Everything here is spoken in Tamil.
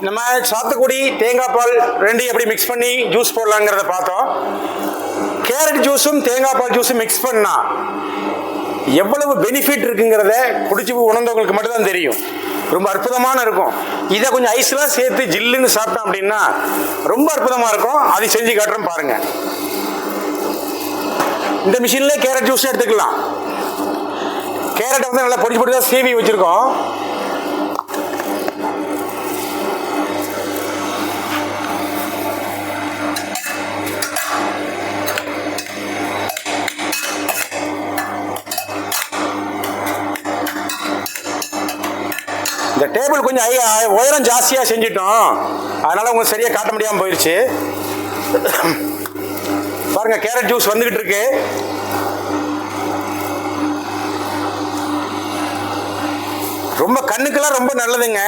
நம்ம சாத்துக்குடி தேங்காய் பால் ரெண்டையும் எப்படி மிக்ஸ் பண்ணி ஜூஸ் போடலாங்கிறத பார்த்தோம். கேரட் ஜூஸும் தேங்காய் பால் ஜூஸும் மிக்ஸ் பண்ணா எவ்வளவு பெனிஃபிட் இருக்குங்கிறத குடிச்சு உணர்ந்தவங்களுக்கு மட்டும்தான் தெரியும். ரொம்ப அற்புதமான இருக்கும். இதை கொஞ்சம் ஐஸ்லாம் சேர்த்து ஜில்லுன்னு சாப்பிட்டோம் அப்படின்னா ரொம்ப அற்புதமாக இருக்கும். அதை செஞ்சு காட்டுறோம் பாருங்க. இந்த மிஷின்லேயே கேரட் ஜூஸ் எடுத்துக்கலாம். கேரட்டை வந்து நல்லா பொடிச்சு பொடி தான் சீவி வச்சுருக்கோம். இந்த டேபிள் கொஞ்சம் உயரம் ஜாஸ்தியாக செஞ்சிட்டோம், அதனால் உங்களுக்கு சரியாக காட்ட முடியாமல் போயிடுச்சு. பாருங்க, கேரட் ஜூஸ் வந்துகிட்டு இருக்கு. ரொம்ப கண்ணுக்கெல்லாம் ரொம்ப நல்லதுங்க.